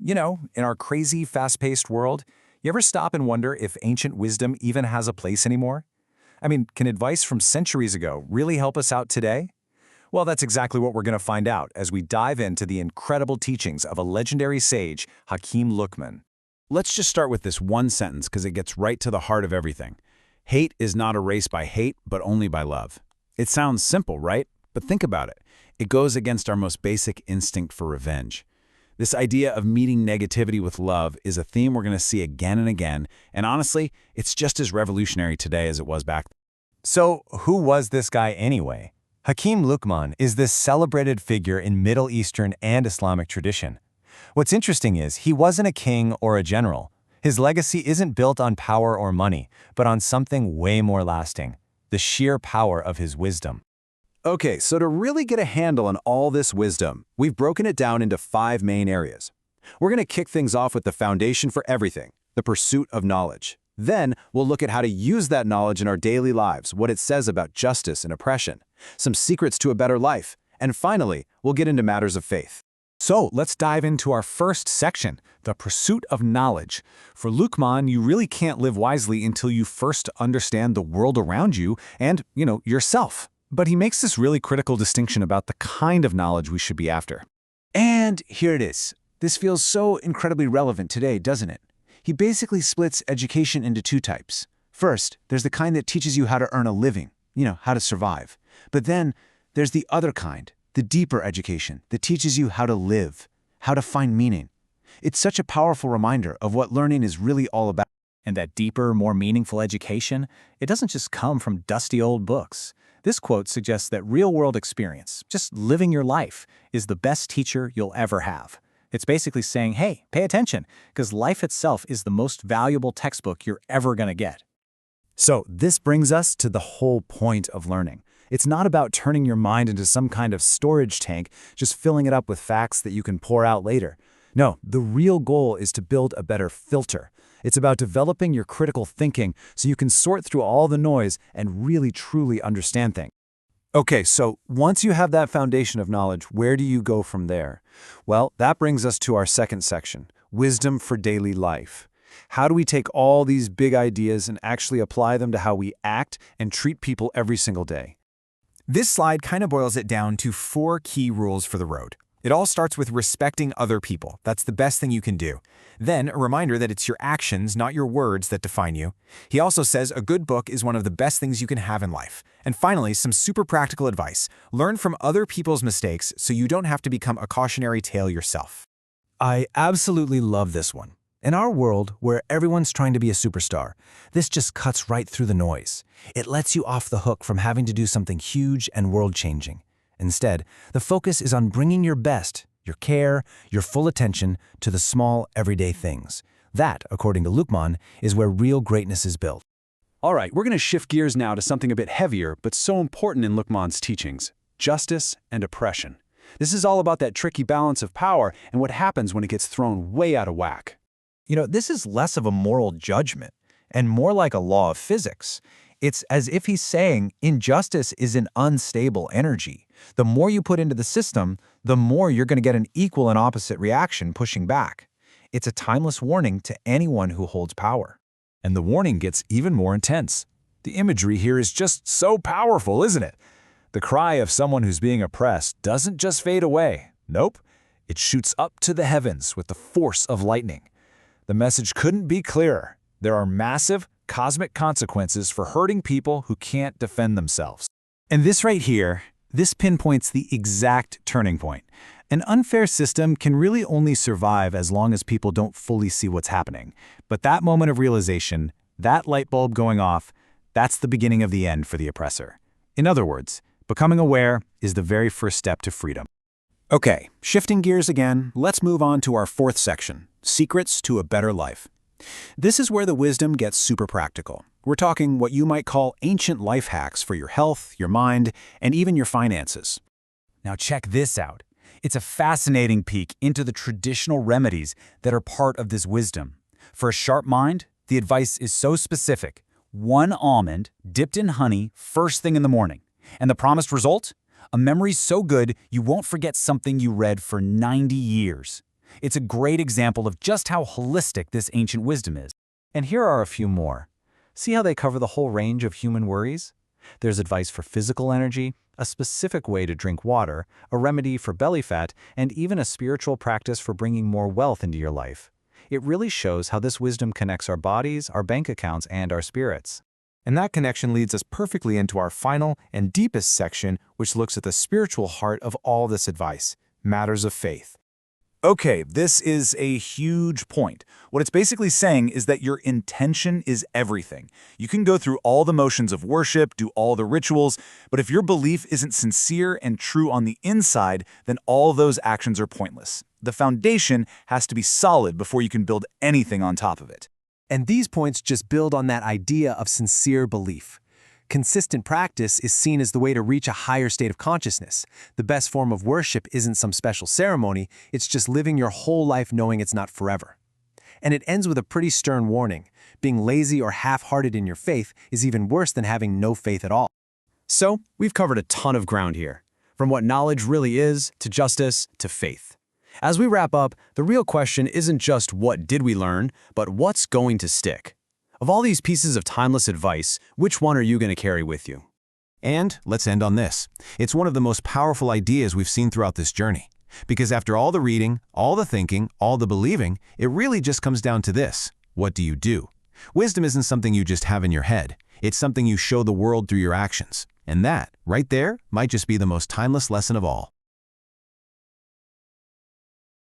In our crazy, fast-paced world, you ever stop and wonder if ancient wisdom even has a place anymore? I mean, can advice from centuries ago really help us out today? Well, that's exactly what we're going to find out as we dive into the incredible teachings of a legendary sage, Hakim Luqman. Let's just start with this one sentence because it gets right to the heart of everything. Hate is not a race by hate, but only by love. It sounds simple, right? But think about it. It goes against our most basic instinct for revenge. This idea of meeting negativity with love is a theme we're going to see again and again, and honestly, it's just as revolutionary today as it was back then. So, who was this guy anyway? Hakim Luqman is this celebrated figure in Middle Eastern and Islamic tradition. What's interesting is he wasn't a king or a general. His legacy isn't built on power or money, but on something way more lasting: the sheer power of his wisdom. Okay, so to really get a handle on all this wisdom, we've broken it down into 5 main areas. We're going to kick things off with the foundation for everything, the pursuit of knowledge. Then, we'll look at how to use that knowledge in our daily lives, what it says about justice and oppression, some secrets to a better life, and finally, we'll get into matters of faith. So let's dive into our first section, the pursuit of knowledge. For Luqman, you really can't live wisely until you first understand the world around you and, yourself. But he makes this really critical distinction about the kind of knowledge we should be after. And here it is. This feels so incredibly relevant today, doesn't it? He basically splits education into 2 types. First, there's the kind that teaches you how to earn a living, how to survive. But then there's the other kind, the deeper education that teaches you how to live, how to find meaning. It's such a powerful reminder of what learning is really all about. And that deeper, more meaningful education, it doesn't just come from dusty old books. This quote suggests that real-world experience, just living your life, is the best teacher you'll ever have. It's basically saying, hey, pay attention, because life itself is the most valuable textbook you're ever going to get. So this brings us to the whole point of learning. It's not about turning your mind into some kind of storage tank, just filling it up with facts that you can pour out later. No, the real goal is to build a better filter. It's about developing your critical thinking so you can sort through all the noise and really truly understand things. Okay, so once you have that foundation of knowledge, where do you go from there? Well, that brings us to our second section, wisdom for daily life. How do we take all these big ideas and actually apply them to how we act and treat people every single day? This slide kind of boils it down to 4 key rules for the road. It all starts with respecting other people. That's the best thing you can do. Then, a reminder that it's your actions, not your words, that define you. He also says a good book is one of the best things you can have in life. And finally, some super practical advice. Learn from other people's mistakes so you don't have to become a cautionary tale yourself. I absolutely love this one. In our world, where everyone's trying to be a superstar, this just cuts right through the noise. It lets you off the hook from having to do something huge and world-changing. Instead, the focus is on bringing your best, your care, your full attention to the small, everyday things. That, according to Luqman, is where real greatness is built. All right, we're going to shift gears now to something a bit heavier, but so important in Luqman's teachings: justice and oppression. This is all about that tricky balance of power and what happens when it gets thrown way out of whack. This is less of a moral judgment and more like a law of physics. It's as if he's saying injustice is an unstable energy. The more you put into the system, the more you're going to get an equal and opposite reaction pushing back. It's a timeless warning to anyone who holds power. And the warning gets even more intense. The imagery here is just so powerful, isn't it? The cry of someone who's being oppressed doesn't just fade away. Nope, it shoots up to the heavens with the force of lightning. The message couldn't be clearer. There are massive, cosmic consequences for hurting people who can't defend themselves. And this right here, this pinpoints the exact turning point. An unfair system can really only survive as long as people don't fully see what's happening. But that moment of realization, that light bulb going off, that's the beginning of the end for the oppressor. In other words, becoming aware is the very first step to freedom. Okay, shifting gears again, let's move on to our 4th section, secrets to a better life. This is where the wisdom gets super practical. We're talking what you might call ancient life hacks for your health, your mind, and even your finances. Now check this out. It's a fascinating peek into the traditional remedies that are part of this wisdom. For a sharp mind, the advice is so specific. 1 almond dipped in honey first thing in the morning. And the promised result? A memory so good you won't forget something you read for 90 years. It's a great example of just how holistic this ancient wisdom is. And here are a few more. See how they cover the whole range of human worries? There's advice for physical energy, a specific way to drink water, a remedy for belly fat, and even a spiritual practice for bringing more wealth into your life. It really shows how this wisdom connects our bodies, our bank accounts, and our spirits. And that connection leads us perfectly into our final and deepest section, which looks at the spiritual heart of all this advice, matters of faith. Okay, this is a huge point. What it's basically saying is that your intention is everything. You can go through all the motions of worship, do all the rituals, but if your belief isn't sincere and true on the inside, then all those actions are pointless. The foundation has to be solid before you can build anything on top of it. And these points just build on that idea of sincere belief. Consistent practice is seen as the way to reach a higher state of consciousness. The best form of worship isn't some special ceremony, it's just living your whole life knowing it's not forever. And it ends with a pretty stern warning. Being lazy or half-hearted in your faith is even worse than having no faith at all. So, we've covered a ton of ground here, from what knowledge really is, to justice, to faith. As we wrap up, the real question isn't just what did we learn, but what's going to stick? Of all these pieces of timeless advice, which one are you going to carry with you? And let's end on this. It's one of the most powerful ideas we've seen throughout this journey. Because after all the reading, all the thinking, all the believing, it really just comes down to this. What do you do? Wisdom isn't something you just have in your head. It's something you show the world through your actions. And that, right there, might just be the most timeless lesson of all.